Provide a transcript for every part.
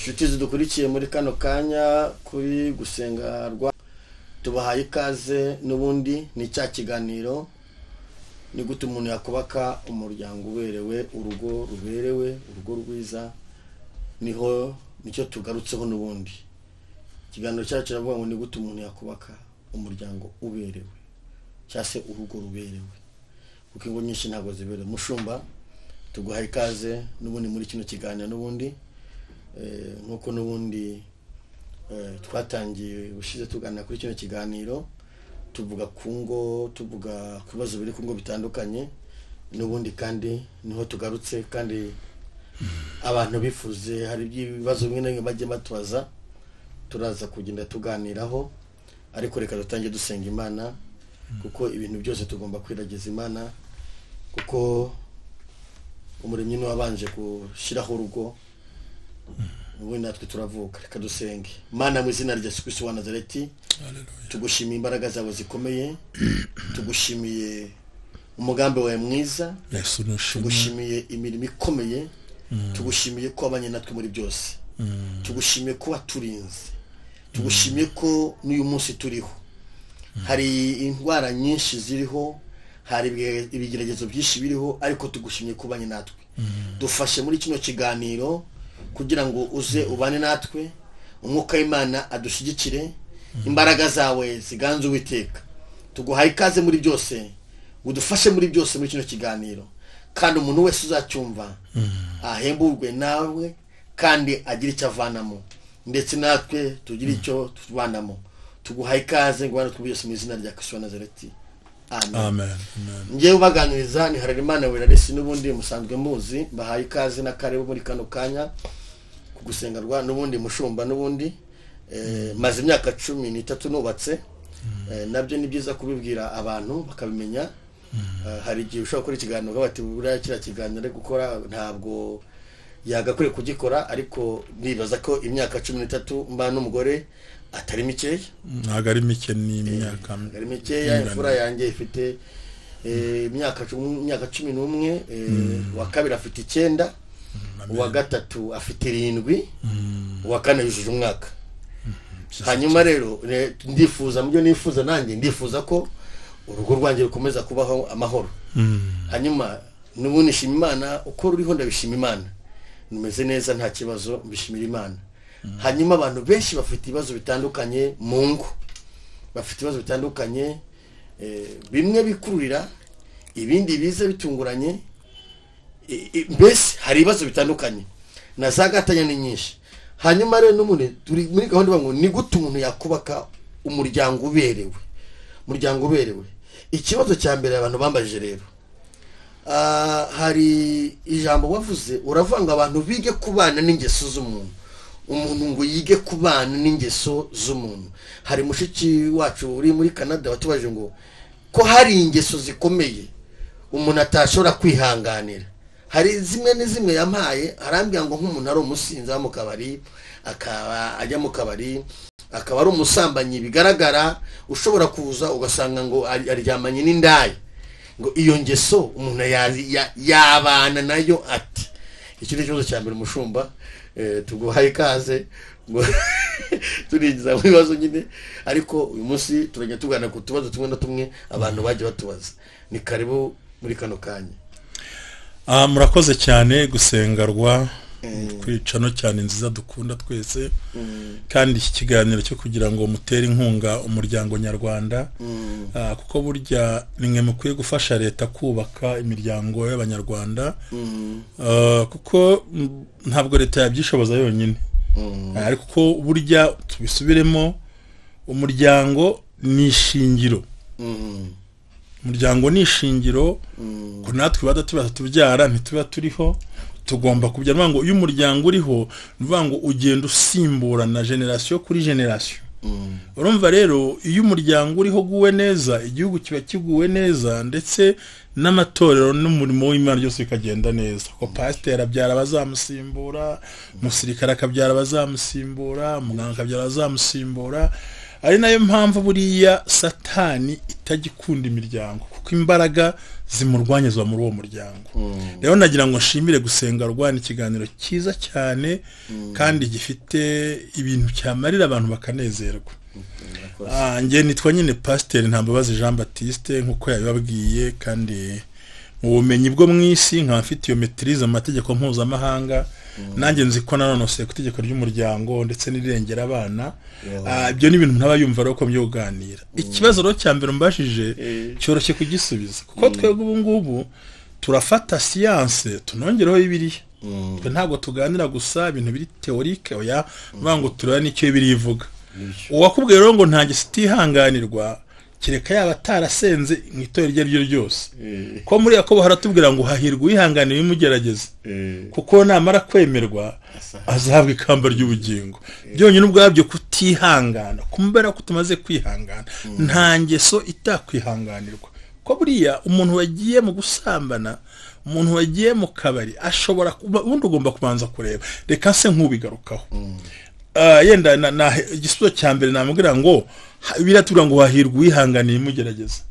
inshuti zidukurikiye muri kano kanya kuri gusenga rwa tubahaye ikaze n'ubundi ni cya kiganiro ni gute umuntu yakubaka umuryango uberewe, urugo ruberewe, urugo rwiza. Nicyo tugarutseho n'ubundi ikiganiro cyacu kiravuga ngo ni gute umuntu yakubaka umuryango uberewe cyangwa se urugo ruberewe, kuko ingo nyinshi ntabwo ziberewe. Mushumba, tuguhaye ikaze n'ubundi muri kino kiganiro n'ubundi nkuko n'ubundi twatangiye ushize tuganira kuri kino kiganiro tuvuga ku ngo, tuvuga ku bibazo biri ku ngo bitandukanye n'ubundi, kandi niho tugarutse. Kandi abantu bifuze hari ibibazo bimwe na bimwe bajye batubaza, turaza kugenda tuganiraho, ariko reka dutangiye dusenga Imana, kuko ibintu byose tugomba kwirageza Imana, kuko umuremyi niwe wabanje gushyiraho urugo, ubu natwe turavuka. Reka dusenge. Mana, mu izina rya Yesu Kristo wa Nazareti, tugushimiye imbaraga zawe zikomeye, tugushimiye umugambi wawe mwiza, tugushimiye imirimo ikomeye, tugushimiye ko wabanye natwe muri byose, tugushimiye ko waturinze, tugushimiye ko n'uyu munsi turiho. Hari indwara nyinshi ziriho, hari ibigeragezo byinshi biriho, ariko tugushimiye ko ubanye natwe. Dufashe muri kino kiganiro kugira ngo uze ubane natwe, umwuka w'Imana adushyigikire, imbaraga zawe ziganze Uwiteka. Tuguhaye ikaze muri byose, udufashe muri byose muri kino kiganiro, kandi umuntu wese uzacyumva ahemburwe nawe kandi agira icyo avanamo, ndetse natwe tugira icyo tuvanamo. Tuguhaye ikaze ngo bana byose mu izina rya Kristo wa Nazareti. Amen. Ngiye ubaganiriza ni Harerimana Weraresi n'ubundi musanzwe muzi. Bahaye ikaze na karibu muri kano kanya kugusenga rwa n'ubundi Mushumba n'ubundi maze imyaka 13 nubatse. Nabyo ni byiza kubibwira abantu bakabimenya. Hari igihe ushobora gukora ikiganiro bati buriya kira kiganiro gukora ntabwo yagakwiye kugikora, ariko nibaza ko imyaka 13 mba n'umugore atari mikeya. Ntabwo ari mike, ni imyaka ari mikeya. Imfura yanjye ifite imyaka 11, wa kabiri afite 9, uwa gatatu afite 7, uwa kane yujuje umwaka. Hanyuma rero ndifuza mubyo nifuza nanjye ndifuza ko urugo rwanjye rukomeza kubaho amahoro. Hanyuma n'ubu nishima Imana uko ruriho, ndabishima Imana, numeze neza nta kibazo, mbishimira Imana. Hanyuma abantu benshi bafite ibibazo bitandukanye mu ngo, bafite ibibazo bitandukanye, bimwe bikururira, ibindi biza bitunguranye, mbese hari ibibazo bitandukanye na za gatanya ni nyinshi. Hanyuma rero n'umuntu turi muri gahunda ngo ni gute umuntu yakubaka umuryango uberewe, umuryango uberewe. Ikibazo cya mbere abantu bambajije rero, hari ijambo wavuze, uravanga abantu bige kubana n'ingeso z'umuntu, umuntu ngo yige kubana n'ingeso z'umuntu. Hari mushiki wacu uri muri Canada watubaje ngo ko hari ingeso zikomeye umuntu atashobora kwihanganira. Hari zimwe n'izimwe yampaye, arambya ngo nk'umuntu ari umusinzi mu kabari, akaba ajya mu kabari, akaba ari umusambanyi bigaragara, ushobora kuza ugasanga ngo aryamanye n'indaya, ngo iyo ngeso umuntu yabana nayo ati. Icyo ni ikibazo cya mbere Mushumba. Tuguhaye ikaze ngo turigiza mu bibazo nyine, ariko uyu munsi turajya tugana ku tubazo tumwe na tumwe abantu baje batubaza. Ni karibu muri kano kanya. Murakoze cyane gusengarwa kwicano cyane nziza dukunda twese, kandi iki kiganiro cyo kugira ngo mutere inkunga umuryango nyarwanda, kuko burya nimwe mukwiye gufasha leta kubaka imiryango y'abanyarwanda, kuko ntabwo leta yabyishoboza yonyine, ariko ko burya tubisubiremo, umuryango ni ishingiro. Umuryango ni ishingiro, ko natwe badatuba tubyara ntituba turiho, tugomba kubyara ngo uyu muryango uriho nuvuga ngo ugenda usimbura na generation kuri generation. Urumva rero iyo umuryango uriho guwe neza, igihugu kiba kiguwe neza, ndetse n'amatorero n'umurimo w'Imana byose bikagenda neza. Ko pastor abyara bazamusimbura, musirikare akabyara bazamusimbura, umuganga akabyara bazamusimbura. Ari nayo mpamvu buriya Satani itagikunda imiryango, kuko imbaraga zimurwanya ziba muri uwo muryango. Rero nagira ngo nshimire gusenga rwa ikiganiro cyiza cyane kandi gifite ibintu cyamarira abantu bakanezerwa. Nge nitwa nyine Pasteur Ntambabazi Jean Baptiste nkuko yabibabwiye, kandi mu bumenyi bwo mwisi nkaba mfite iyo maîtrise amategeko mpuzamahanga, nanjye nzi ko nanonose ku itegeko ry'umuryango ndetse n'irengera abana. Ibyo ni ibintu ntaba yumva rero ko byoganira. Ikibazo rero cya mbere mbashije cyoroshye kugisubiza, kuko twebwe ubu ngubu turafata science tunongereho Bibiliya. Ntabwo tuganira gusa ibintu biri théorique, oya ngo tureba n'icyo Bibiliya ivuga. Uwakubwiye rero ngo nta gisitihanganirwa kireka yaba atarasenze mu itorero rye ryose, ko muri Yakobo haratubwira ngo hahirwa uyihanganira imugerageza, kuko namara kwemerwa azahabwa ikamba ry'ubugingo. Byonyine ubwabyo kutihangana kumbera ko tumaze kwihangana, nta ngeso itakwihanganirwa. Ko buriya umuntu wagiye mu gusambana, umuntu wagiye mu kabari ashobora ubundi ugomba kubanza kureba, reka se nk'ubigarukaho. Yenda na igisubizo cya mbere namubwira ngo biratubwira ngo hahirwa uyihanganiye imugerageza,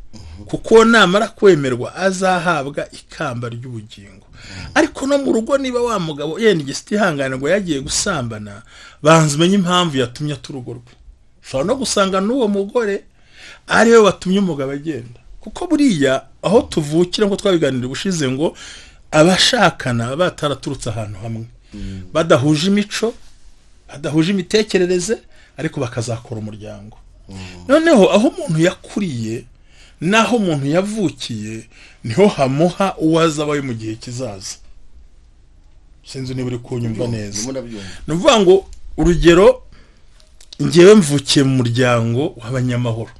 kuko namara kwemerwa azahabwa ikamba ry'ubugingo. Ariko no mu rugo niba wa mugabo yenda igitihanganirwa yagiye gusambana, banze umenye impamvu yatumye aturugo rwe. Ushobora no gusanga n'uwo mugore ari we watumye umugabo agenda, kuko buriya aho tuvukira ngo twabiganira ubushize ngo abashakana bataraturutse ahantu hamwe, badahuje imico, badahuje imitekerereze, ariko bakazakora umuryango. Noneho aho umuntu yakuriye naho umuntu yavukiye niho hamuha uwazabaye mu gihe kizaza. Sinzi niba uri kunyumva neza. Nuvuga ngo urugero, ngewe mvukiye mu muryango w'abanyamahoro,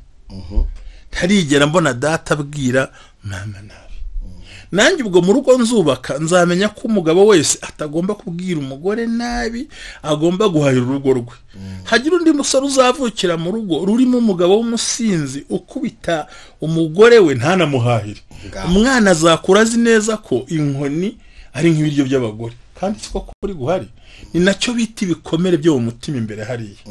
ntarigera mbona data abwira mama nabi. Nanjye ubwo mu rugo nzubaka nzamenya ko umugabo wese atagomba kubwira umugore nabi, agomba guhahira urugo rwe. Hagira undi musore uzavukira mu rugo rurimo umugabo w'umusinzi ukubita umugore we ntanamuhahire, umwana azakura azi neza ko inkoni ari nk'ibiryo by'abagore, kandi siko kuri guhari. Ni nacyo bita ibikomere byo mu mutima imbere hariya.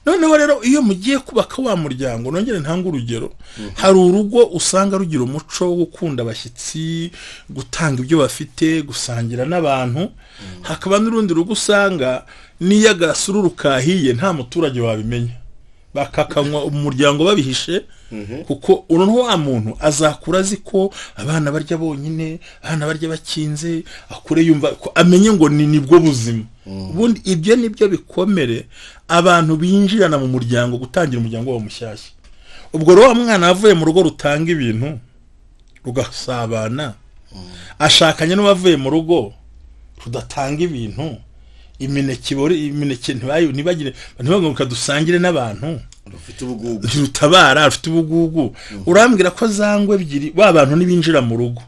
Noneho rero iyo mugiye kubaka wa muryango, nongere ntanga urugero, hari urugo usanga rugira umuco wo gukunda abashyitsi, gutanga ibyo bafite, gusangira n'abantu. Hakaba n'urundi rugo usanga niyo agasururu kahiye nta muturage wabimenya, bakakanywa umuryango babihishe, kuko uno wa muntu azakura azi ko abana barya bonyine, abana barya bakinze, akure yumva ko amenye ngo nibwo buzima. Ubundi ibyo nibyo bikomere abantu binjirana mu muryango, gutangira umuryango wa mushyashya. Ubwo rero mwana avuye mu rugo rutanga ibintu rugasabana, ashakanye n'abavuye mu rugo rudatanga ibintu, imineke ntibagire ntibagomba dusangire n'abantu rufite ubugugu, rutabara rufite ubugugu. Urambwira ko zangwe ebyiri ba bantu nibinjira mu rugo,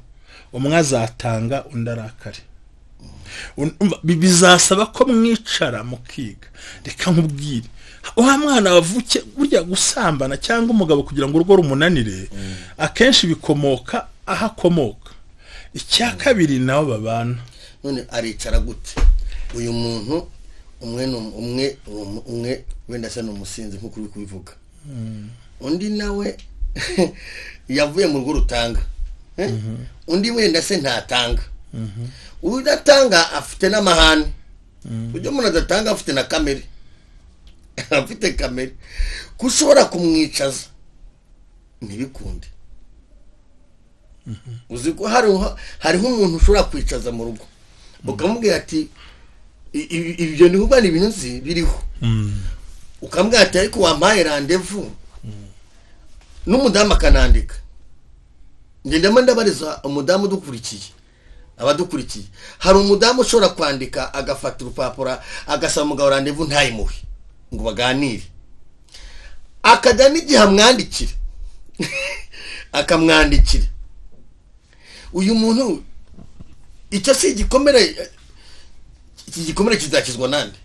umwe azatanga undi arakare. Bizasaba ko mwicara mukiga. Reka nkubwire, uha mwana wavuke burya gusambana cyangwa umugabo kugira ngo urugo rumunanire, akenshi bikomoka ahakomoka. Icya kabiri naho babana. None aricara gute uyu muntu? umwe wenda se n'umusinzi nkuko uri kubivuga, undi nawe yavuye mu rugo rutanga, undi wenda se ntatanga. Udatanga afite n'amahane, ujya umuntu adatanga afite na kamere, afite kamere kushobora kumwicaza ntibikunde. Uzi ko hariho umuntu ushobora kwicaza mu rugo ukamubwira ati ibyo ni ubana ibintu nzi biriho, ukambwira ati ariko wampaye randevu, n'umudamu akanandika. Ndimo ndabariza umudamu udukurikiye, abadukurikiye, hari umudamu ushobora kwandika agafata urupapuro agasaba umugabo randevu ntayimuhe ngo baganire, akajya n'igihe amwandikira akamwandikira. Uyu muntu icyo si igikomere, iki gikomere kizakizwa nande?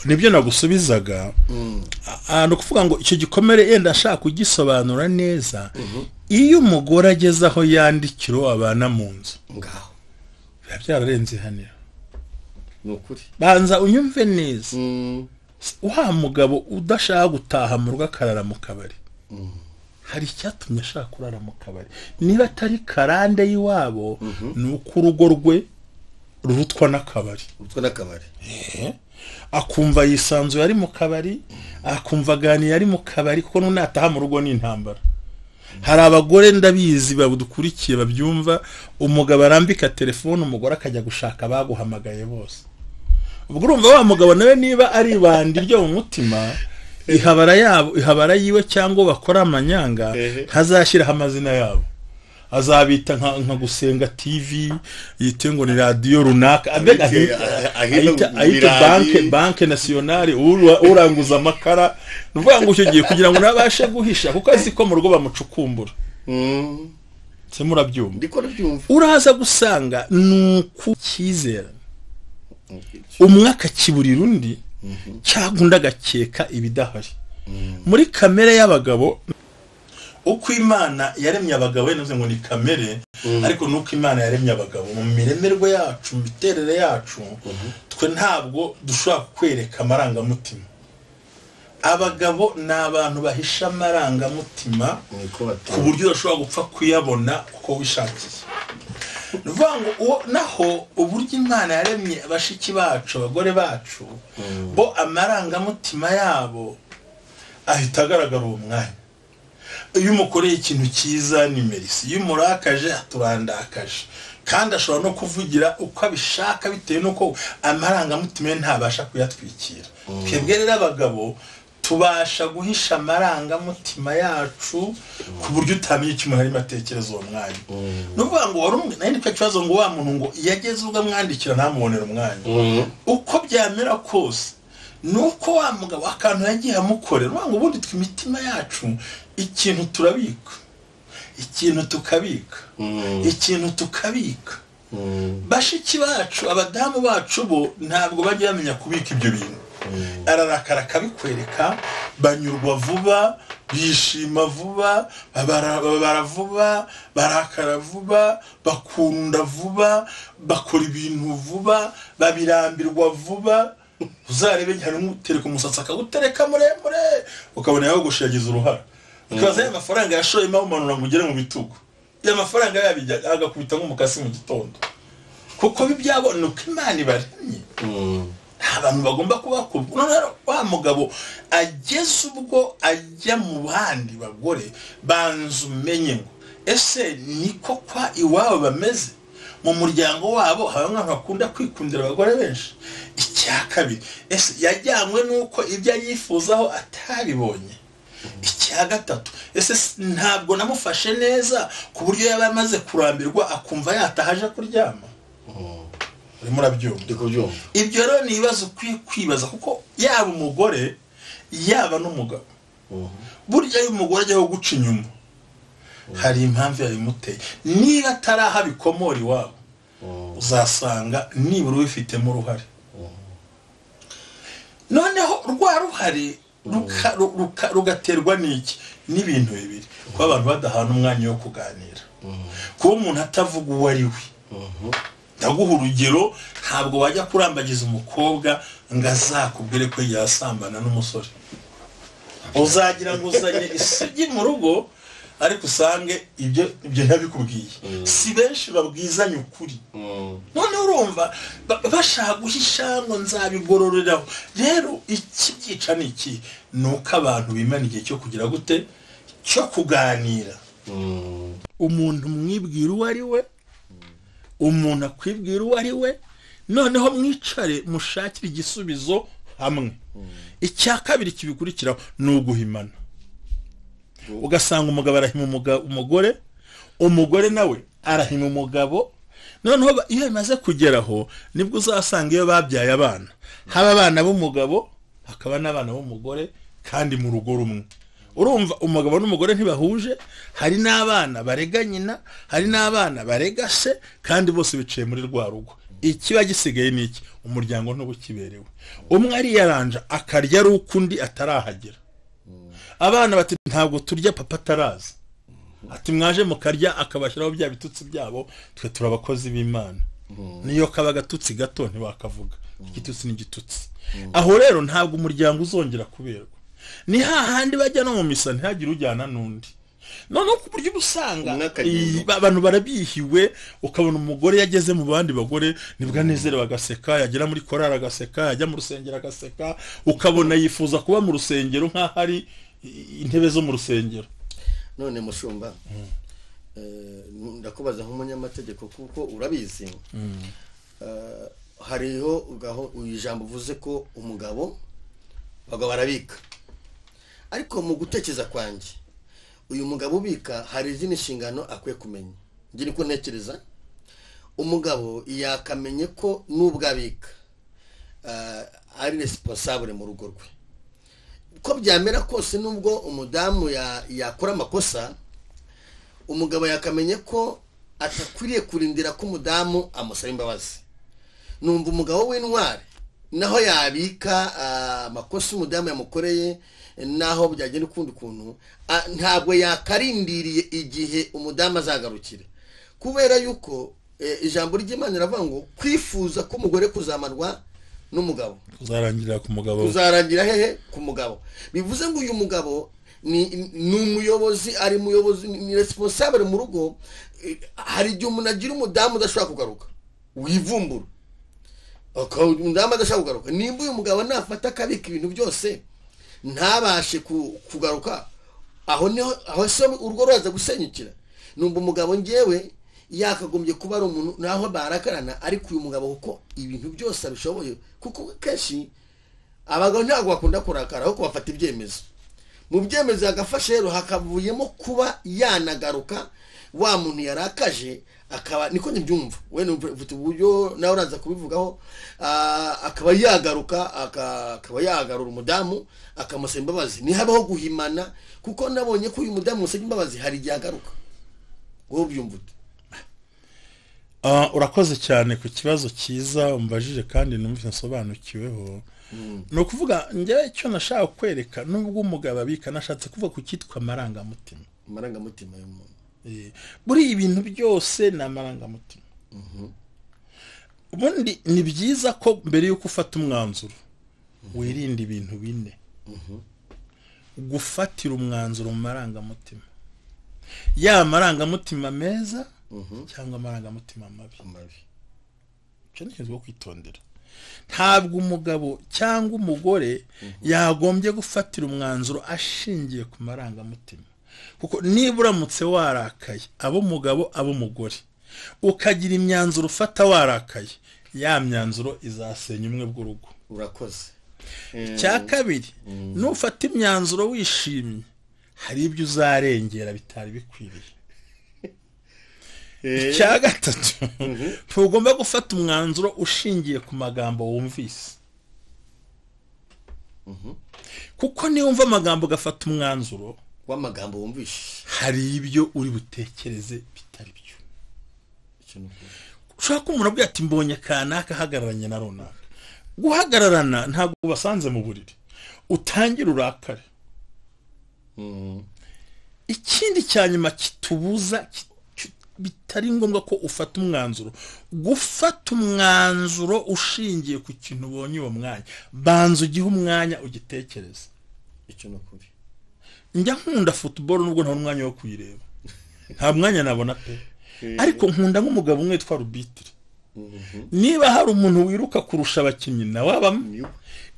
Nibyo nagusubizaga. No kuvuga ngo icyo gikomere yenda ashaka kugisobanura neza, iyo umugore ageze aho yandikiro abana mu nzu ngaho byararenze hanira. Nukuri banza unyumve neza, wa mugabo udashaka gutaha mu rugo akarara mu kabari, hari icyatumye ashaka kurara mu kabari. Niba atari karande y'iwabo ni uko urugo rwe rurutwa n'akabari. Akumva yisanzuye ari mu kabari, akumva aganiye ari mu kabari, kuko nunataha mu rugo n'intambara. Hari abagore ndabizi badukurikiye babyumva, umugabo arambika telefone umugore akajya gushaka baguhamagaye bose. Ubwo urumva wa mugabo nawe niba ari ibandi ryo mu mutima, ihabara yiwe cyangwa bakora amanyanga, ntazashyiraho amazina yabo, azabita nka gusenga TV, yite ngo ni radio runaka, ayita banke nationale, uranguza amakara, nuvuga ngo icyo gihe kugira ngo nabashe guhisha, kuko azi ko mu rugo bamucukumbura. Se murabyumva? Uraza gusanga nuko cyizera umwaka kiburira undi, cyagunda gakeka ibidahari. Muri kamere y'abagabo, uko Imana yaremye abagabo yenoze ngo ni kamere, ariko nuko Imana yaremye abagabo mu miremerwe yacu, miterere yacu, twe ntabwo dushobora kwereka amarangamutima. Abagabo ni abantu bahisha amarangamutima ku buryo udashobora gupfa kuyabona uko wishakiye. Nuvango naho uburyo Imana yaremye abashiki bacu, abagore bacu, bo amarangamutima yabo ahita agaragara uwo mwanya. Iyo umukoreye ikintu cyiza ni merisi, iyo umurakaje aturandakaje, kandi ashobora no kuvugira uko abishaka bitewe nuko amarangamutima ye ntabasha kuyatwikira. Twebwe rero abagabo tubasha guhisha amarangamutima yacu ku buryo utamenya icyo umuntu arimo atekereza uwo mwanya. Nuvuga ngo wari umwe nari kibazo ngo wa muntu ngo yageze ubwo amwandikira ntamubonera umwanya. Uko byamera kose nuko wa mugabo akantu yagiye amukorera. Nuvuga ngo ubundi twimitima yacu ikintu turabika, ikintu tukabika, ikintu tukabika. Bashiki bacu, abadamu bacu bo ntabwo bajya bamenya kubika ibyo bintu. Ararakara akabikwereka, banyurwa vuba, bishima vuba, babara vuba, barakara vuba, bakunda vuba, bakora ibintu vuba, babirambirwa vuba. Uzarebe hari umutereka umusatsi akagutereka muremure, ukabona yogoshe yagize uruhara. Ukaza ya mafaranga yashoyemo umanura ngo ugere mu bitugu, ya mafaranga yabijya agakubita nk'umukasi mu gitondo, kuko bibyabona uko Imana ibaremye. Abantu bagomba kubakubwa. None wa mugabo ageze ubwo ajya mu bandi bagore, banzu umenye ngo ese niko kwa iwabo bameze. Mu muryango wabo habamwe bakunda kwikundira abagore benshi. Icya kabiri, ese yajyanywe nuko ibyo yifuzaho atabibonye. Icya gatatu, ese ntabwo namufashe neza ku buryo yaba amaze kurambirwa akumva yatahaje kuryama. Murabyumva? Ibyo rero ni ibibazo kwibaza, kuko yaba umugore yaba n'umugabo, burya iyo umugore ajyaho guca inyuma hari impamvu yabimuteye. Niba ataraha bikomora iwabo, uzasanga nibura ubifitemo uruhare. Noneho rwa ruhare rugaterwa n'iki? N'ibintu bibiri. Kuba abantu badahana umwanya wo kuganira, kuba umuntu atavuga uwo ari we. Ndaguha urugero, ntabwo wajya kurambagiza umukobwa ngo azakubwire ko yasambana n'umusore. Uzagira ngo uzanye isugi mu rugo, ariko usange ibyo ntabikubwiye. Si benshi babwizanya ukuri. None urumva bashaka guhisha ngo nzabigororeraho. Rero ikibyica ni iki? Nuko abantu bimana igihe cyo kugira gute, cyo kuganira. Umuntu mwibwira uwo ari we, umuntu akwibwira uwo ari we, noneho mwicare mushakire igisubizo hamwe. Icya kabiri kibikurikiraho ni uguhimana. Ugasanga umugabo arahima umugore, umugore nawe arahima umugabo. Noneho iyo bimaze kugeraho nibwo uzasanga iyo babyaye abana, haba abana b'umugabo hakaba n'abana b'umugore, kandi mu rugo rumwe. Urumva umugabo n'umugore ntibahuje, hari n'abana barega nyina, hari n'abana barega se, kandi bose biciye muri rwa rugo. Ikiba gisigaye ni iki? Umuryango ntubukiberewe. Umwe ari yaranja akarya ari ukundi atarahagera. Abana bati ntabwo turya papa ataraza. Ati mwaje mukarya, akabashyiraho bya bitutsi byabo, twe turabakozi b'Imana. Niyo kaba gatutsi gato ntibakavuga. Igitutsi n'igitutsi. Aho rero ntabwo umuryango uzongera kuberwa. Ni hahandi bajya no mu misa ntihagire ujyana n'undi. noneho ku buryo usanga abantu barabihiwe, ukabona umugore yageze mu bandi bagore nibwo anezerewe agaseka, yagera muri korari agaseka, yajya mu rusengero agaseka, ukabona yifuza kuba mu rusengero nk'aho ari intebe zo mu rusengero. None mushumba, ndakubaza nk'umunyamategeko kuko urabizi, hariho ijambo uvuze ko umugabo barabika, ariko mu gutekereza kwanjye uyu mugabo ubika hari izindi nshingano akwiye kumenya. Ngira ko ntekereza umugabo yakamenye ko nubwo abika ari responsable mu rugo rwe, ko byamera kose nubwo umudamu yakora amakosa, umugabo yakamenye ko atakwiriye kurindira ko umudamu amusaba imbabazi. Numva umugabo w'intwari naho yabika amakosa umudamu yamukoreye, naho byagenda ukundi kuntu ntabwo yakarindiriye igihe umudamu azagarukira, kubera yuko ijambo ry'Imana riravuga ngo kwifuza ko umugore kuzamarwa n'umugabo kuzarangira ku mugabo, kuzarangira hehe ku mugabo. Bivuze ngo uyu mugabo ni umuyobozi, ari muyobozi, ni responsable mu rugo. Hari igihe umuntu agira umudamu udashobora kugaruka, wivumbura umudamu adashobora kugaruka. Nimba uyu mugabo nafata akabika ibintu byose ntabashe kugaruka, aho se urugo ruraza gusenyukira. Numva umugabo ngewe yakagombye kuba ari umuntu naho barakarana, ariko uyu mugabo kuko ibintu byose abishoboye, kuko kenshi abagabo ntabwo bakunda kurakara aho kubafata ibyemezo. Mu byemezo yagafashe rero hakavuyemo kuba yanagaruka wa muntu yarakaje, akaba niko ntibyumva we numva uburyo nawe uraza kubivugaho, akaba yagaruka, akaba yagarura umudamu akamusaba imbabazi, ntihabaho guhimana, kuko nabonye ko uyu mudamu musaba imbabazi hari igihe agaruka. Wowe byumva ute? Urakoze cyane ku kibazo cyiza umbajije kandi numvise nsobanukiweho. No kuvuga njye icyo nashaka kwereka, nubwo umugabo abika, nashatse kuvuga ku cyitwa amarangamutima. Amarangamutima y'umuntu, buri ibintu byose ni amarangamutima. Ubundi ni byiza ko mbere yuko ufata umwanzuro wirinda ibintu bine. Gufatira umwanzuro mu marangamutima, ya marangamutima meza cyangwa amarangamutima mabi. Cyo nizwe kwitondera. Ntabwo umugabo cyangwa umugore yagombye gufatira umwanzuro ashingiye ku marangamutima, kuko niba uramutse warakaye abo mugabo abo mugore ukagira imyanzuro ufata warakaye, ya myanzuro izasenya umwe bw'urugo. Urakoze. Cya kabiri, nufata imyanzuro wishimye hari ibyo uzarengera bitari bikwiriye. Cya gatatu, ntugomba gufata umwanzuro ushingiye ku magambo wumvise, kuko niyo wumva amagambo ugafata umwanzuro w'amagambo wumvishe, hari ibyo uri butekereze bitari byo. Ushaka umuntu abwira ati mbonye kanaka ahagararanye na runaka. Guhagararana ntabwo ubasanze mu buriri utangira urakare. Ikindi cya nyuma kitubuza bitari ngombwa ko ufata umwanzuro, gufata umwanzuro ushingiye ku kintu ubonye uwo mwanya. Banza ugihe umwanya ugitekereza. Icyo nukuri. Njya nkunda football nubwo nta mwanya wo kuyireba, nta mwanya nabona pe, ariko nkunda nk'umugabo umwe witwa Rubitire. Niba hari umuntu wiruka kurusha abakinnyi nawe abamo,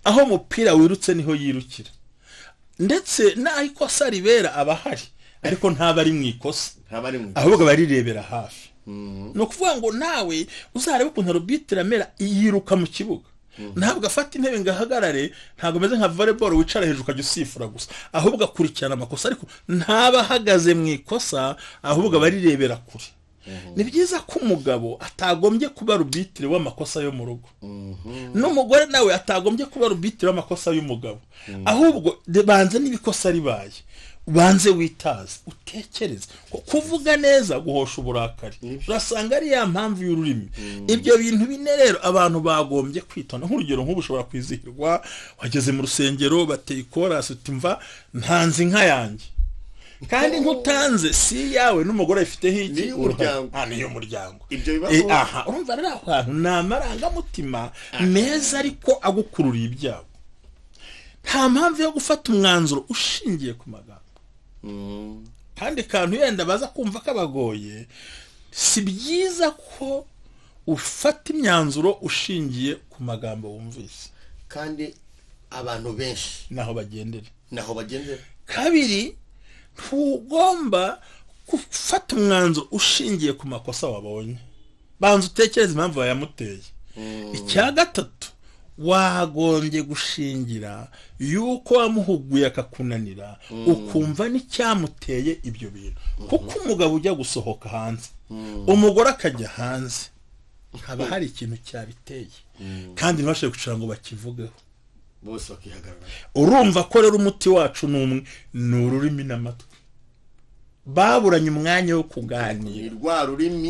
aho umupira wirutse niho yirukira, ndetse naho ikosa ribera abahari, ariko ntaba ari mu ikosa, ahubwo barirebera hafi. No kuvuga ngo nawe uzarebe ukuntu Rubitire amera yiruka mu kibuga, ntabwo afata intebe ngahagarare, ntabwo meze nka volleyball wicara hejuru ukajya usifura gusa, ahubwo akurikirana amakosa, ariko ntaba ahagaze mu ikosa, ahubwo barirebera kure. Ni byiza ko umugabo atagombye kuba Rubitire w'amakosa yo mu rugo, n'umugore nawe atagombye kuba Rubitire w'amakosa y'umugabo, ahubwo banze n'ibikosa ribaye ubanze witaze utekereze. Kuvuga neza guhosha uburakari, urasanga ari ya mpamvu y'ururimi. Ibyo bintu bine rero abantu bagombye kwitonda. Nk'urugero, nk'ubu ushobora kwizihirwa wageze mu rusengero bateye ikorasi uti mva ntanze inka yanjye, kandi nkutanze si yawe n'umugore afiteho iki niyo muryango. Urumva rero aho hantu ni amarangamutima meza ariko agukururiye ibyago. Nta mpamvu yo gufata umwanzuro ushingiye ku magambo. kandi kantu yenda baza kumva kabagoye, si byiza ko ufata imyanzuro ushingiye ku magambo wumvise, kandi abantu benshi naho bagendera. Kabiri, ntugomba gufata umwanzuro ushingiye ku makosa wabonye, banza utekereze impamvu yamuteye. Icya gatatu, wagombye gushingira yuko wamuhuguye akakunanira, ukumva n'icyamuteye ibyo bintu. Kuko umugabo ujya gusohoka hanze, umugore akajya hanze, haba hari ikintu cyabiteye, kandi ntibashe kwicara ngo bakivugeho, bose bakihagarara. Urumva ko rero umuti wacu n'umwe, ni ururimi n'amatwi. Baburanye umwanya wo kuganira.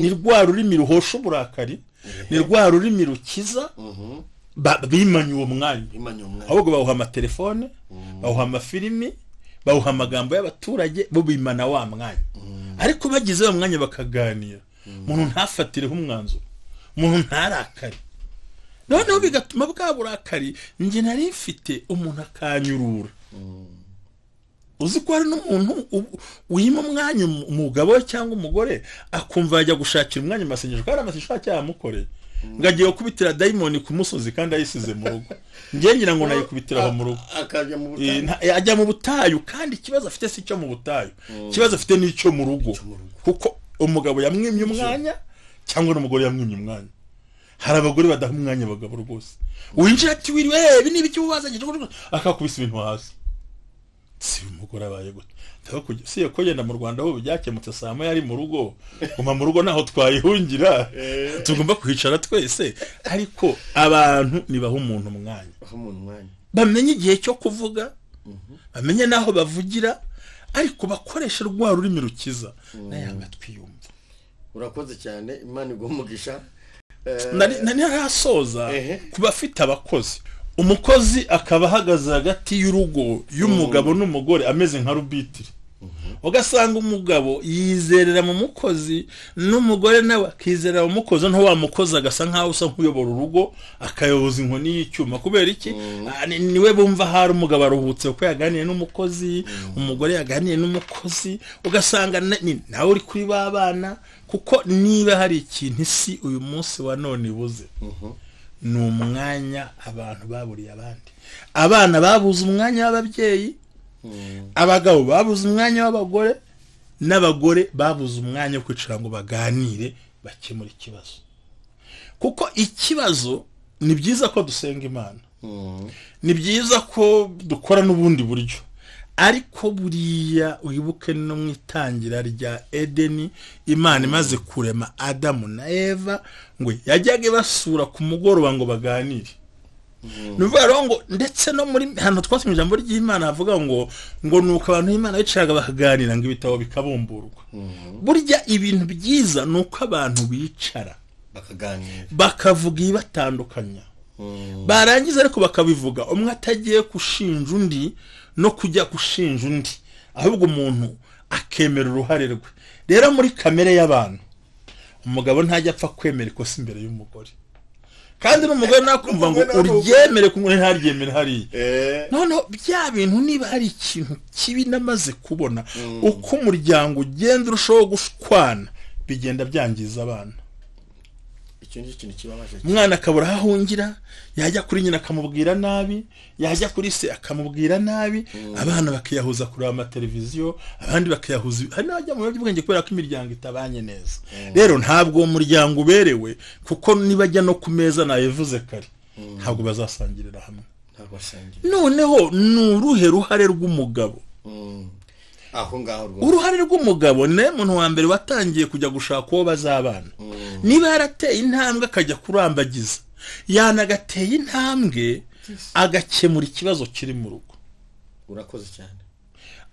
Ni rwa rurimi ruhosha uburakari, ni rwa rurimi rukiza. Bimanye uwo mwanya, ahubwo bawuha amatelefone, bawuha amafilimi, bawuha amagambo y'abaturage, bo bimana wa mwanya. Ariko bagize wa mwanya bakaganira, umuntu ntafatireho umwanzuro, umuntu ntarakare. Noneho bigatuma bwa burakari njye nari mfite umuntu akanyurura. Uzi ko hari n'umuntu wima umwanya umugabo cyangwa umugore akumva yajya gushakira umwanya amasengesho, kandi amasengesho cyamukoreye ngagiye kubitira daimoni ku musozi kandi ayisize mu rugo. Ngiye ngira ngo nayikubitira aho mu rugo, akajya mu butayu, ajya mu butayu, kandi ikibazo afite si cyo mu butayu, ikibazo afite n'icyo mu rugo. Kuko umugabo yamwimye umwanya cyangwa n'umugore yamwimye umwanya. Hari abagore badaha umwanya abagabo rwose, winjira ati wiriwe ibi nibi cyubazanye, akakubisa ibintu hasi. Si umugore abaye gute? Si ko yenda mu Rwanda ho byakemutse Samo yari mu rugo, guma mu rugo naho twayihungira, tugomba kwicara twese. Ariko abantu nibaha umuntu umwanya, bamenye igihe cyo kuvuga, bamenye naho bavugira, ariko bakoresha rwa rurimi rukiza n'ayanga twiyumva. Urakoze cyane, Imana igumugisha. Nani arasoza kuba afite abakozi. Umukozi akaba ahagaze hagati y'urugo y'umugabo n'umugore ameze nka rubitiri. Ugasanga umugabo yizerera mu mukozi, n'umugore nawe akizerera mu mukozi, nto wa mukozi agasa nkaho usa nk'uyobora urugo, akayoboza inkoni y'icyuma. Kubera iki? Niwe bumva hari umugabo aruhutse uko yaganiye n'umukozi, umugore yaganiye n'umukozi. Ugasanga nawe uri kuri babana, kuko niba hari ikintu isi uyu munsi wa none ibuze, ni umwanya abantu baburiye abandi. Abana babuze umwanya w'ababyeyi, abagabo babuze umwanya w'abagore, n'abagore babuze umwanya wo kwicara ngo baganire bakemura ikibazo. Kuko ikibazo ni byiza ko dusenga Imana, ni byiza ko dukora n'ubundi buryo, ariko buriya wibuke no mu itangira rya Edeni, Imana imaze kurema Adamu na Eva, ngo yajyaga basura ku mugoroba ngo baganire. Nuvuga ngo ndetse no muri hano twasomye ijambo ry'Imana havuga ngo nuko abantu Imana bicaraga bakaganira ngo ibitabo bikabumburwa. Burya ibintu byiza nuko abantu bicara bakaganira, bakavuga ibatandukanya, barangiza ariko bakabivuga umwe atagiye gushinja undi no kujya gushinja undi, ahubwo umuntu akemera uruhare rwe. Rero muri kamere y'abantu, umugabo ntajya apfa kwemera ikosa imbere y'umugore, kandi n'umugore nakumva ngo uryemere kumwe ntaryemere hariya. Noneho bya bintu niba hari ikintu kibi namaze kubona, uko umuryango ugenda urushaho gushwana, bigenda byangiza abana. Umwana akabura aho ahungira, yajya kuri nyina akamubwira nabi, yajya kuri se akamubwira nabi, abana bakiyahuza kureba amateleviziyo, abandi bakiyahuza, hari n'abajya mu by'ubwenge kubera ko imiryango itabanye neza. Rero ntabwo uwo muryango uberewe, kuko nibajya no ku meza nabivuze kare, ntabwo bazasangirira hamwe. Noneho ni uruhe ruhare rw'umugabo? Uruhare rw'umugabo ni umuntu wa mbere watangiye kujya gushaka uwo bazabana. Niba yarateye intambwe akajya kurambagiza, yanagateye intambwe agakemura ikibazo kiri mu rugo. Urakoze cyane.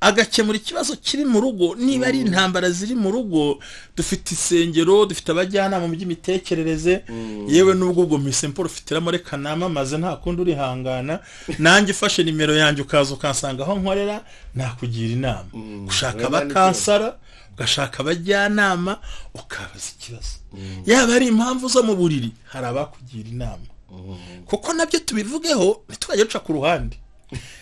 Agakemura ikibazo kiri mu rugo. Niba ari intambara ziri mu rugo, dufite isengero, dufite abajyanama mu by'imitekerereze, yewe n'ubwo ubwo misemporo ufitiramo reka namamaze nta kundi urihangana, nanjye ufashe nimero yanjye ukaza ukansanga aho nkorera, nakugira inama. Gushaka abakansara, ugashaka abajyanama, ukabaza ikibazo. Yaba ari impamvu zo mu buriri, hari abakugira inama. Kuko nabyo tubivugeho, ntitwajya duca ku ruhande.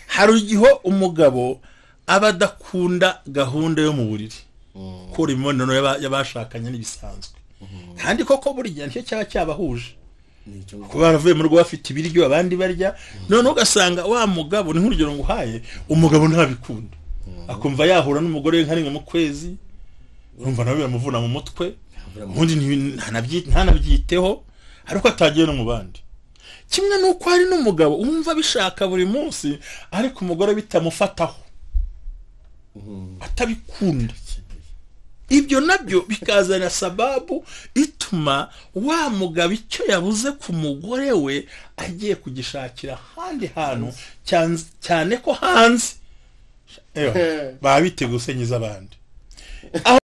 Hari igihe umugabo abadakunda gahunda yo mu buriri kora imibonano y'abashakanye n'ibisanzwe kandi koko buri gihe nicyo cyaba cyabahuje kuba baravuye mu rugo bafite ibiryo abandi barya none ugasanga wa mugabo ni nk'urugero nguhaye umugabo ntabikunda akumva yahura n'umugore we nka rimwe mu kwezi urumva nawe biramuvuna mu mutwe ubundi ntanabyiteho ariko atagiye no mu bandi kimwe nuko hari n'umugabo umva bishaka buri munsi ariko umugore bitamufataho atabikunda ibyo nabyo bikazana sababu ituma wa mugabo icyo yabuze ku mugore we agiye kugishakira ahandi hantu cyane ko hanze baba biteguye gusenyiza abandi aho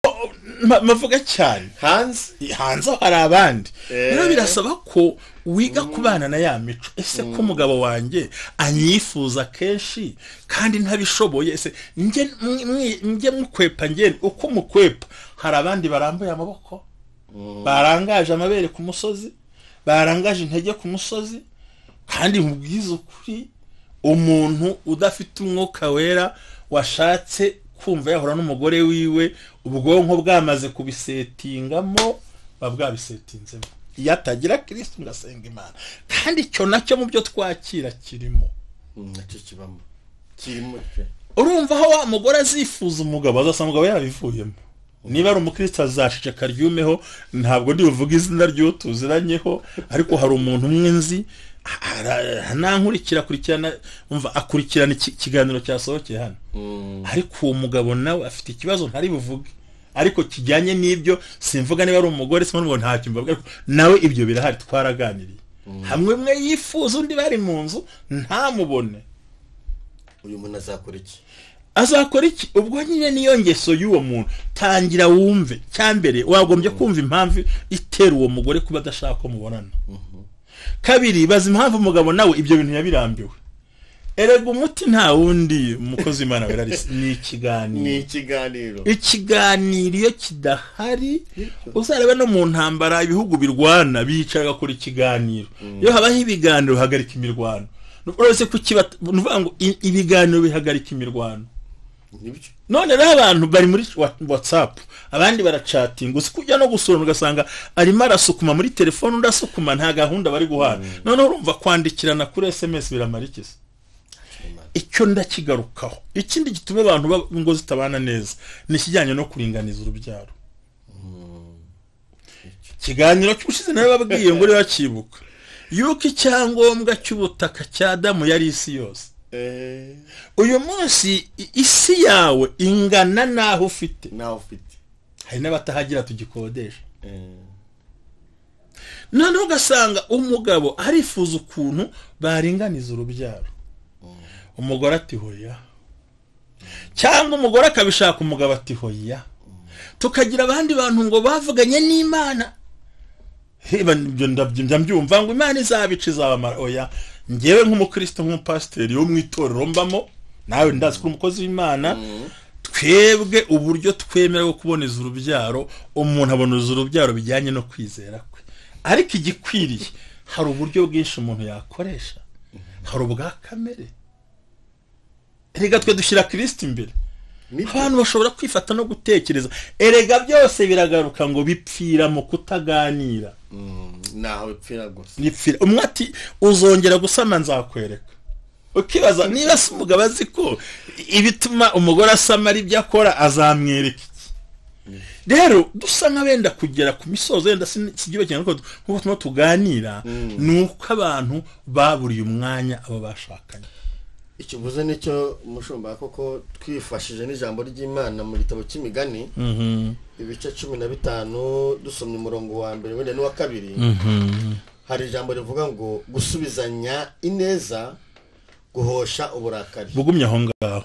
mavuga cyane hanze hari abandi rero birasaba ko wiga kubana na ya mico ese ko umugabo wanjye anyifuza kenshi kandi ntabishoboye ese njye mukwepa njye uko mukwepa hari abandi barambuye amaboko barangaje amabere ku musozi barangaje intege ku musozi kandi mubwiza ukuri umuntu udafite umwuka wera washatse kumva yahura n'umugore wiwe ubwonko bwamaze kubisetingamo babwabisetinzemo yatagira Kristo ngasenga Imana kandi cyo nacyo mu byo twakira kirimo nacyo kibamo urumva aho wa mugore azifuza umugabo azasanga umugabo yarabivuyemo niba ari umukristo azashije karyumeho ntabwo ndi buvuga izina ryo tuziranyeho ariko hari umuntu umwe nzi kurikirana umva akurikirana ikiganiro cyasohokeye hano ariko uwo mugabo nawe afite ikibazo ntari buvuge ariko kijyanye n'ibyo simvuga niba ari umugore ngo ntacyo mvuga nawe ibyo birahari twaraganiriye hamwe mwe yifuza undi bari mu nzu ntamubone uyu muntu azakora iki ubwo nyine niyo ngeso y'uwo muntu tangira wumve cyambere wagombye kumva impamvu itera uwo mugore kuba adashaka ko mubonana kabiri baza impamvu umugabo nawe ibyo bintu yabirambiwe erega umuti nta wundi umukozi w'Imana werarisi ni ikiganiro iyo kidahari uzareba no mu ntambara ibihugu birwana bicara gakora ikiganiro iyo habaho ibiganiro hagarika imirwano uretse kuvuga ngo ibiganiro bihagarika imirwano none rero abantu bari muri WhatsApp abandi barachatinga usikujya no gusura ugasanga arimo arasukuma muri telefone undasukuma nta gahunda bari guhana none urumva kwandikirana kuri SMS biramarikiza icyo ndakigarukaho ikindi gituma abantu ngo zitabana neza nikijyanye no kuringaniza urubyaro kiganiro cy'ushize nawe babwiye ngo rero kibuka yuko icyangombwa cy'ubutaka cya Adamu yari isi yose uyu munsi isi yawe ingana naho ufite hari n'abatahagira tugikodesha none ugasanga umugabo arifuza ukuntu baringaniza urubyaro umugore ati hoya cyangwa umugore akabishaka umugabo ati hoya tukagira abandi bantu ngo bavuganye n'Imana ndabyumva ngo Imana izabica izabamara oya ngewe nk'umukristo nk'umupasiteri wo mwitorero mbamo nawe ndazi ko umukozi w'Imana twebwe uburyo twemerewe kuboneza urubyaro umuntu aboneza urubyaro bijyanye no kwizera kwe ariko igikwiriye hari uburyo bwinshi umuntu yakoresha hari ubwa kamere erega twe dushyira Kristo imbere abantu bashobora kwifata no gutekereza erega byose biragaruka ngo bipfira mu kutaganira naho bipfira gusa nipfira umwe ati uzongera gusama nzakwereka ukibaza niba se umugabo azi ko ibituma umugore asama ari byo akora azamwereka rero dusa nk'abenda kugera ku misozo yenda sigiye cyane ko tuma tuganira nuko abantu baburiye umwanya abo bashakanye ikivuze nicyo mushumba koko twifashije n'ijambo ry'Imana mu gitabo cy'imigani ibice 15 dusomye umurongo wa mbere wenda n'uwa kabiri hari ijambo rivuga ngo gusubizanya ineza guhosha uburakari bugumye aho ngaho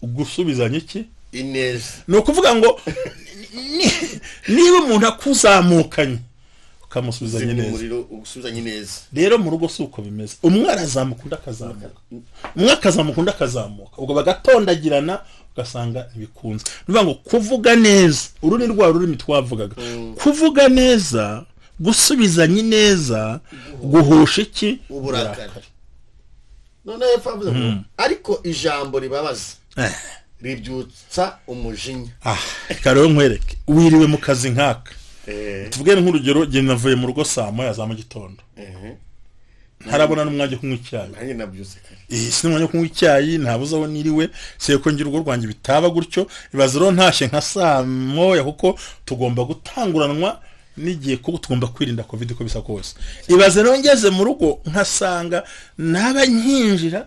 gusubizanya iki ineza no kuvuga ngo niba umuntu akuzamukanye ukamusubizanya neza rero mu rugo suko bimeze umwe arazamukunda akazamuka ubwo bagatondagirana ugasanga ntibikunze nuvuga ngo kuvuga neza uruni rwa rurimi twavugaga kuvuga neza gusubizanya neza guhosha iki uburakari none yavuze ariko ijambo ribabaza bibyutsa umujinya. Rero nkwereke wiriwe mu kazi nkaka tuvuge nk'urugero genda navuye mu rugo saa moya za mu gitondo ntarabona n'umwanya kunywa icyayi nanjye nabyuse kare sinumwanya kunywa icyayi ntabuze aho niriwe siye ko ngira urugo rwanjye bitaba gutyo ibaze rero ntashye nka saa moya kuko tugomba gutanguranwa n'igihe ko tugomba kwirinda covid ko bisa kose ibaze rero ngeze mu rugo nkasanga naba nkinjira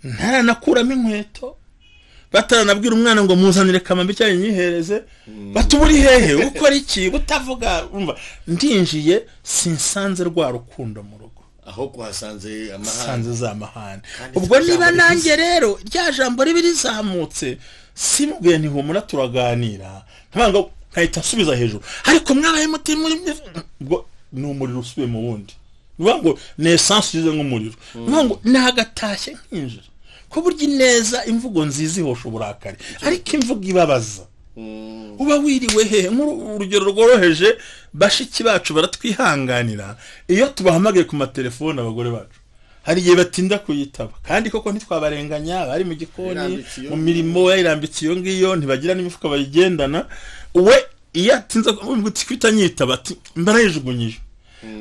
ntaranakuramo inkweto bataranabwira umwana ngo muzanire kamambi cyane nyihereze batuburi hehe ukora iki butavuga umva ndinjiye sinsanze rwa rukundo mu rugo aho kuhasanze amahane ubwo niba nanjye rero rya jambo ribi rizamutse simubwiye ntihumura turaganira ntabwo nkahita asubiza hejuru ariko mwabaye muti muri ubwo ni umuriro usubiye mu wundi niba ngo ni essence yize nk'umuriro niba ngo nagatashye nkinjira ko burya ineza imvugo nziza ihosha uburakari ariko imvugo ibabaza uba wiriwe hehe nk'urugero rworoheje bashiki bacu baratwihanganira iyo tubahamagaye ku matelefone abagore bacu hari igihe batinda kuyitaba kandi koko ntitwabarenganya bari mu gikoni mu mirimo yayirambitse iyo ngiyo ntibagira n'imifuka bayigendana we iyo atinze kwita nyitaba ati mbarayijugunyije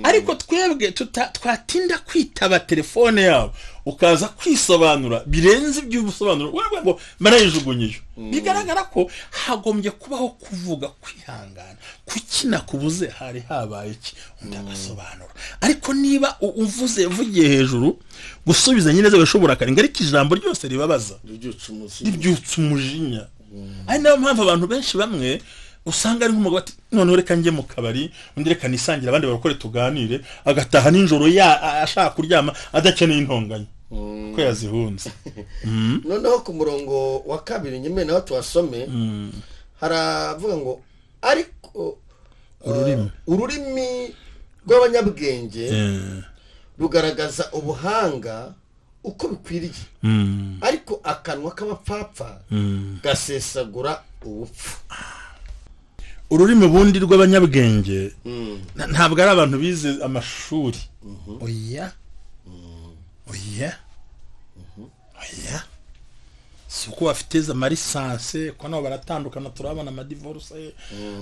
ariko twebwe twatinda kwitaba telefone yabo ukaza kwisobanura birenze iby'ubusobanuro wewe ngo marayijugunyije bigaragara ko hagombye kubaho kuvuga kwihangana kukina kubuze hari habaye iki undi agasobanura ariko niba uvuze vugiye hejuru gusubizanya neza bashobora karinga ariko ijambo ryose ribabaza ribyutsa umujinya ari nayo mpamvu abantu benshi bamwe usanga ari nk'umugabo ati none reka njye mu kabari undi reka nisangira abandi barakore tuganire agataha ninjoro ashaka kuryama adakeneye intonganya ko yazihunze noneho ku murongo wa kabiri nyine naho twasome haravuga ngo ariko ururimi rw'abanyabwenge rugaragaza ubuhanga uko bikwiriye ariko akanwa k'abapfapfa gasesagura ubupfu ururimi bundi rw'abanyabwenge ntabwo ari abantu bize amashuri oya si uko bafite za marisanse ko nabo baratandukana turabona amadivorce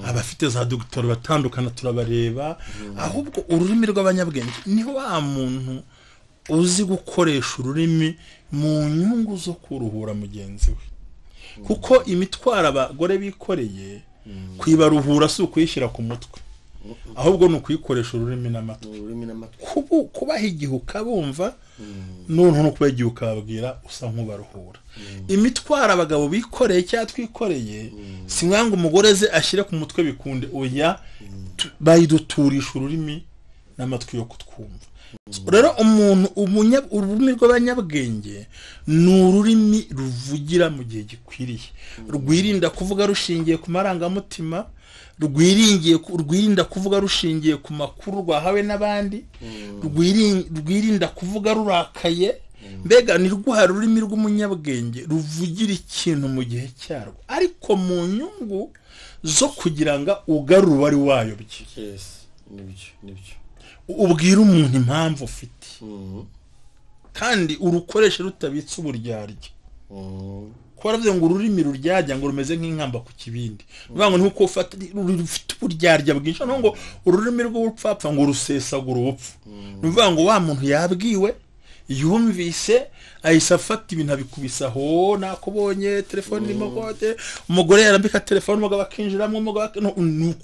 abafite za dogiteri batandukana turabareba ahubwo ururimi rw'abanyabwenge niho wa muntu uzi gukoresha ururimi mu nyungu zo kuruhura mugenzi we kuko imitwaro abagore bikoreye kwibaruhura si ukuyishyira ku mutwe ahubwo ni ukuyikoresha ururimi n'amatwi kubaha igihe ukabumva n'umuntu no kubaha igihe ukababwira usa nk'ubaruhura imitwaro abagabo bikoreye cyangwa twikoreye si nk'aho umugore ze ashyire ku mutwe bikunde oya bayiduturisha ururimi n'amatwi yo kutwumva rero ururimi rw'abanyabwenge ni ururimi ruvugira mu gihe gikwiriye rwirinda kuvuga rushingiye ku marangamutima rwirinda kuvuga rushingiye ku makuru rwahawe n'abandi rwirinda kuvuga rurakaye mbega ni rwa rurimi rw'umunyabwenge ruvugira ikintu mu gihe cyarwo ariko mu nyungu zo kugira ngo ugarure uwari wayobye nibyo ubwira umuntu impamvu ufite kandi urukoreshe rutabitse uburyarya ko baravuze ngo ururimi ruryarya ngo rumeze nk'inkamba ku kibindi bivuga ngo nuko rufite uburyarya bwinshi no ngo ururimi rw'ubupfapfa ngo rusesagura ubupfu bivuga ngo wa muntu yabwiwe yumvise ahise afata ibintu abikubisa aho nakubonye telefone irimo kote umugore yarambika telefone umugabo akinjiramo umugabo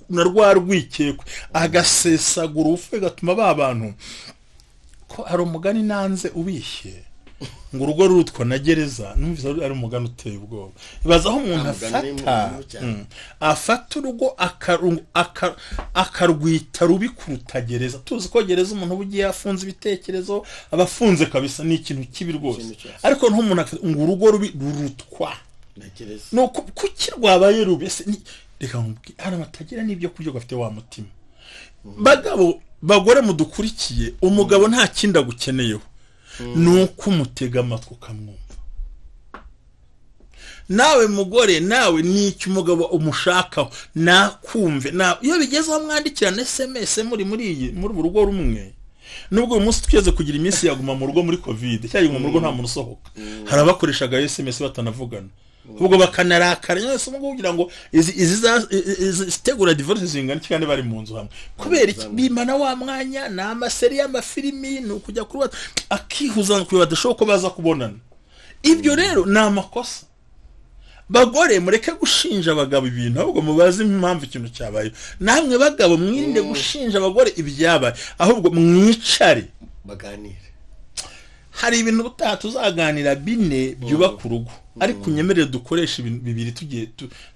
na rwa rwikekwe agasesagura ubupfu gatuma ba bantu ko hari umugani nanze ubishye ngo urugo rutwa na gereza numvise ari umugani uteye ubwoba ibaza aho umuntu afata urugo akarwita rubi kuruta gereza tuzi ko gereza umuntu ubugiye afunze ibitekerezo abafunze kabisa ni ikintu kibi rwose ariko n'umuntu ngo urugo rubi rurutwa no kuki rwabaye rubi reka nkubwire hari amatagira n'ibyo kurya gafite wa mutima bagore mudukurikiye umugabo nta kindi agukeneyeho nuko umutega amatwi ukamwumva nawe mugore nawe nicyo umugabo umushakaho nakumve iyo bigezeho mwandikirana SMS muri urugo rumwe nubwo uyu munsi tweze kugira iminsi yaguma mu rugo muri covid cyangwa mu rugo nta muntu usohoka hari abakoreshaga SMS batanavugana ubwo bakanarakara nyose ngo kugira ngo izi zitegura divorce zingana kandi bari mu nzu hamwe kubera bimana wa mwanya na amaseri y'amafilimi no kujya kuri akihuza ngo badashoboka baza kubonana. Ibyo rero ni amakosa. Bagore mureke gushinja abagabo ibintu ahubwo mubaze impamvu ikintu cyabaye. Namwe bagabo mwirinde gushinja abagore ibyabaye ahubwo mwicare baganire. Hari ibintu butatu tuzaganira bine byubaka urugo ariko unyemerere dukoresha ibintu bibiri tugiye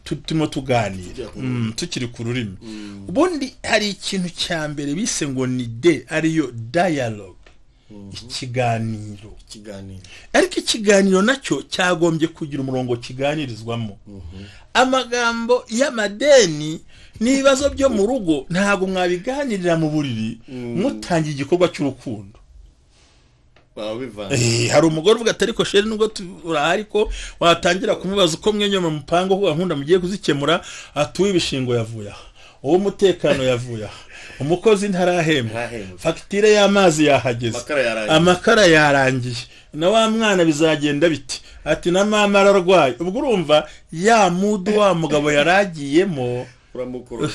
turimo tuganira tukiri ku rurimi. Ubundi hari ikintu cya mbere bise ngo ni ariyo dialogue. Ikiganiro. Ariko ikiganiro nacyo cyagombye kugira umurongo kiganirizwamo. Amagambo y'amadeni n'ibibazo byo mu rugo ntabwo mwabiganirira mu buriri mutangiye igikorwa cy'urukundo. Hari umugore uvuga atari ko sheri nubwo turahari ko watangira kumubaza uko mwenye mu mupango ko gahunda mugiye kuzikemura atuye ibishingo yavuye uwo mutekano yavuye umukozi ntarahemba fagitire y'amazi yahageze amakara yarangiye na wa mwana bizagenda biti ati na mama ararwaye. Ubwo urumva ya mudu wa mugabo yaragiyemo uramukuru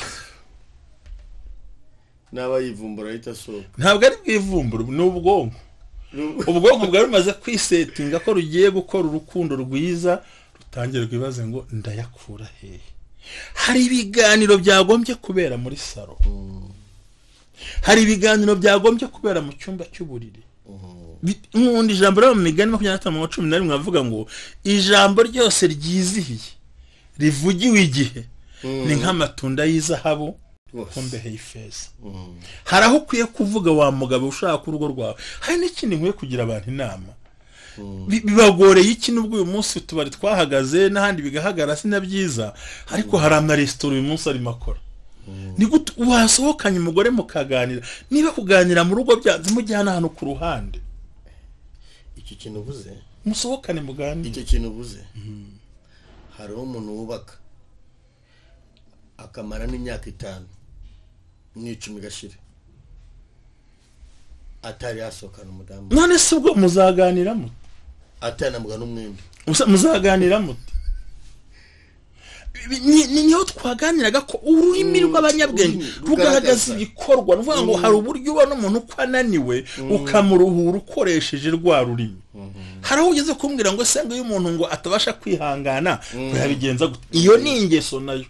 n'abayivumbura itasohoka ntabwo ari bwivumbura n'ubwonko. Ubwonko bwari bumaze kwisetinga ko rugiye gukora urukundo rwiza rutangira rwibaze ngo ndayakura hehe. Hari ibiganiro byagombye kubera muri salo. Hari ibiganiro byagombye kubera mu cyumba cy'uburiri. Nk'undi ijambo ryo mu migani 25:11 avuga ngo ijambo ryose ryizihiye rivugiwe igihe ni nk'amatunda y'izahabu kombehe y'ifeza. Hari aho ukwiye kuvuga wa mugabo ushaka urugo rwawe. Hari n'ikindi nkwiye kugira abantu inama. Bibagoreye iki nubwo uyu munsi tubari twahagaze n'ahandi bigahagara sinabyiza ariko hari amaresitora uyu munsi ari makora. Ni gute wasohokanye umugore mukaganira niba kuganira mu rugo byanze mujyana hano ku ruhande. Iki kintu uvuze musohokane muganire. Iki kintu uvuze hari umuntu wubaka akamara n'imyaka 5 n'icumi gashire atari yasohokana umudamu. None se ubwo muzaganira mute? Atana mugana umwembe muzaganira mute? Niyo twaganiraga ko ururimi rw'abanyabwenge rugaragaza ibikorwa. Nuvuga ngo hari uburyo ubona umuntu uko ananiwe ukamuruhura ukoresheje rwa rurimi. Hari aho ugeze kumbwira ngo se ngo uyu muntu ngo atabasha kwihangana ko yabigenza gute. Iyo ni ingeso nayo.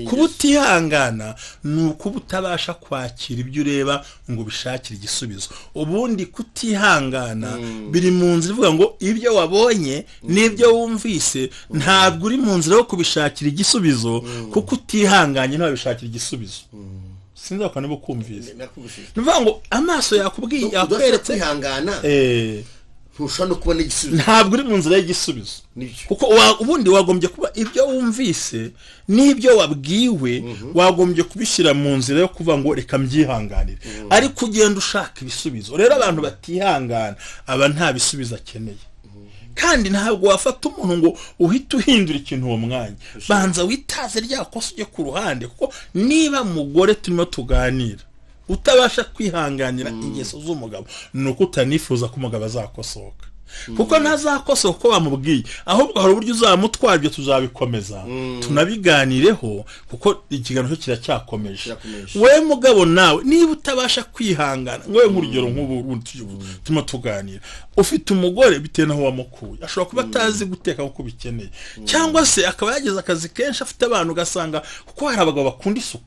Kuba utihangana ni ukuba utabasha kwakira ibyo ureba ngo bishakire igisubizo. Ubundi kutihangana biri mu nzira ivuga ngo ibyo wabonye n'ibyo wumvise ntabwo uri mu nzira yo kubishakira igisubizo kuko utihanganye ntabishakira igisubizo. Sinzi ko nibo kumvise. Nuvuga ngo amaso yakubwiye yakweretse kwihangana ntushobora kubona igisubizo. Ntabwo uri mu nzira y'igisubizo kuko ubundi wagombye kuba ibyo wumvise n'ibyo wabwiwe wagombye kubishyira mu nzira yo kuva ngo reka mbyihanganire ariko ugenda ushaka ibisubizo. Rero abantu batihangana aba nta bisubizo akeneye kandi ntabwo wafata umuntu ngo uhite uhindura ikintu uwo mwanya. Banza witaze rya kosa ujye ku ruhande kuko niba mugore turimo tuganira utabasha kwihanganira ingeso z'umugabo nuko utanifuza ko umugabo azakosoka kuko ntazakosoka ko bamubwiye ahubwo hari uburyo uzamutwara ibyo tuzabikomeza tunabiganireho kuko ikiganiro kiracyakomeje. We mugabo nawe niba utabasha kwihangana ngowe nk'urugero nk'ubu turimo tuganira ufite umugore bitewe n'aho wamukuye ashobora kuba atazi guteka uko bikeneye cyangwa se akaba yagize akazi kenshi afite abantu ugasanga kuko hari abagabo bakunda isuku.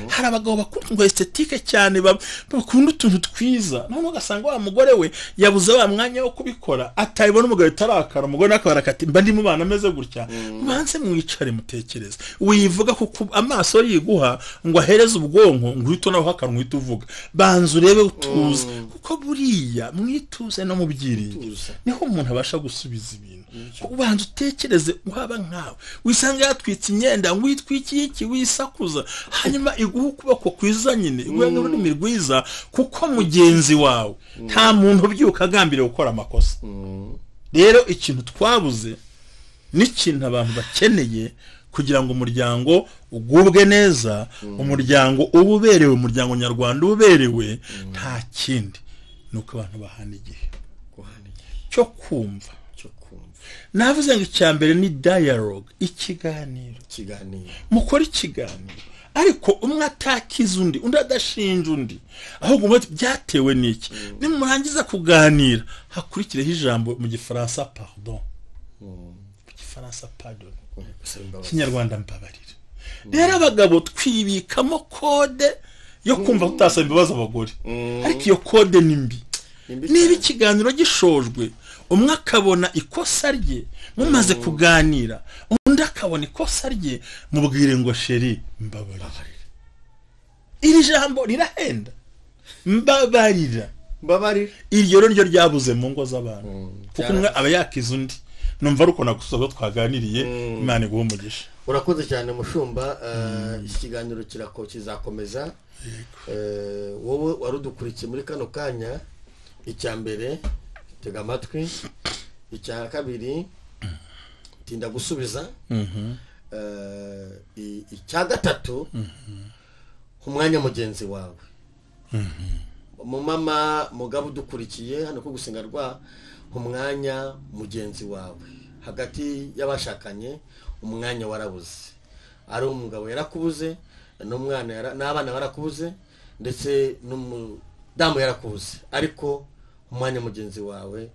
Hari abagabo bakunda ngo estetike cyane bakunda utuntu twiza none ugasanga wa mugore we yabuze wa mwanya wo kubikora atayibona umugabo itarakara umugore akabara kati mba ndi mu bana ameze gutya banze mwicare mutekereze wivuga kuko amaso yiguha ngo ahereze ubwonko ngo uhite naho hakara uhite uvuga banze urebe utuze kuko buriya mwituze no mubyiringe niho umuntu abasha gusubiza ibintu. Ubanze utekereze uhaba nkawe wisanga yatwitse imyenda ngo witwikiye iki wisakuza hanyuma iguha ukuboko kwiza nyine iguhe n'ururimi rwiza kuko mugenzi wawe nta muntu ubyuka agambiriye gukora amakosa. Rero ikintu twabuze n'ikintu abantu bakeneye kugira ngo umuryango ugubwe neza umuryango uberewe umuryango nyarwanda uberewe nta kindi nuko abantu bahana igihe cyo kumva navuze ngo icyambere ni dialogue, ikiganiro mukora ikiganiro ariko umwe atakiza undi adashinja undi, ahubwo byatewe n'iki. nimurangiza kuganira hakurikireho ijambo mu gifaransa pardon, Kinyarwanda mbabarira. Rero abagabo twibikamo kode yo kumva tutasaba imbabazi abagore, ariko iyo kode ni mbi. Niba ikiganiro gishojwe umwe akabona ikosa rye mumaze kuganira, undi akabona ikosa rye, mubwire ngo sheri mbabarira. Iri jambo rirahenda, mbabarira. Iryo ryo ryabuze mu ngo z'abantu, kuko umwe aba yakiza undi. Numva ruko nagusoza twaganiriye, Imana iguhe umugisha. Urakoze cyane mushumba. Ikiganiro kizakomeza. Wowe warudukurikiye muri kano kanya, icyambere tega amatwi, icya kabiri tinda gusubiza, icya gatatu umwanya mugenzi wawe. Mama mugabo dukurikiye hano ko gusengerwa umwanya mugenzi wawe. Hagati y'abashakanye umwanya warabuze, ari umugabo yarakubuze, n'umwana n'abana barakubuze, ndetse n'umudamu yarakubuze, ariko umwanya mugenzi wawe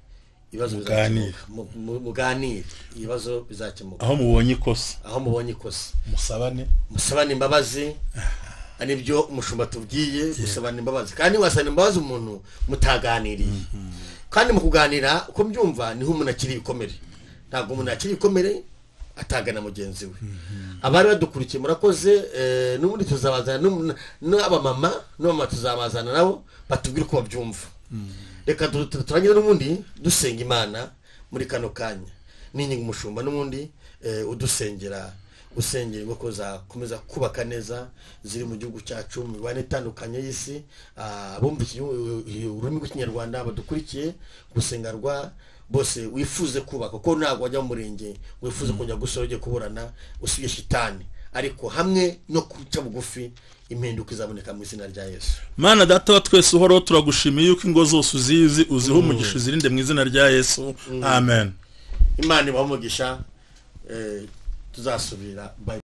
ibibazo bizakemuka. Muganire ibibazo bizakemuka. Aho mubonye ikosa musabane imbabazi. Anibyo umushumba tubwiye, gusabana imbabazi. Kandi wasana imbabazi umuntu mutaganiriye. Kandi mu kuganira uko mbyumva niho umuntu akiri ikomere. Ntabwo umuntu akiri ikomere atagana mugenzi we. Abari badukurikiye murakoze. N'ubundi tuzabazana n'abamama tuzabazana nabo batubwire uko babyumva. Reka turangize n'ubundi dusenga Imana muri kano kanya. Ninyi umushumba n'ubundi udusengera, usengera ngo komeza kubaka neza ziri mu gihugu cyacu, mu bane itandukanye y'isi. Abumva ururimi rw'Ikinyarwanda badukurikiye gusengerwa bose wifuze kubaka, ko ntabwo wajya mu murenge wifuze kujya gusoroje kuburana usiye shitani, ariko hamwe no kuca bugufi impinduka izaboneka mu izina rya Yesu. Mana data wa twese uhoro turagushimiye yuko ingo zose uzizi, uziho umugisha, uzirinde mu izina rya Yesu. Amen. Imana ibahe umugisha. Tuzasubira. Bye.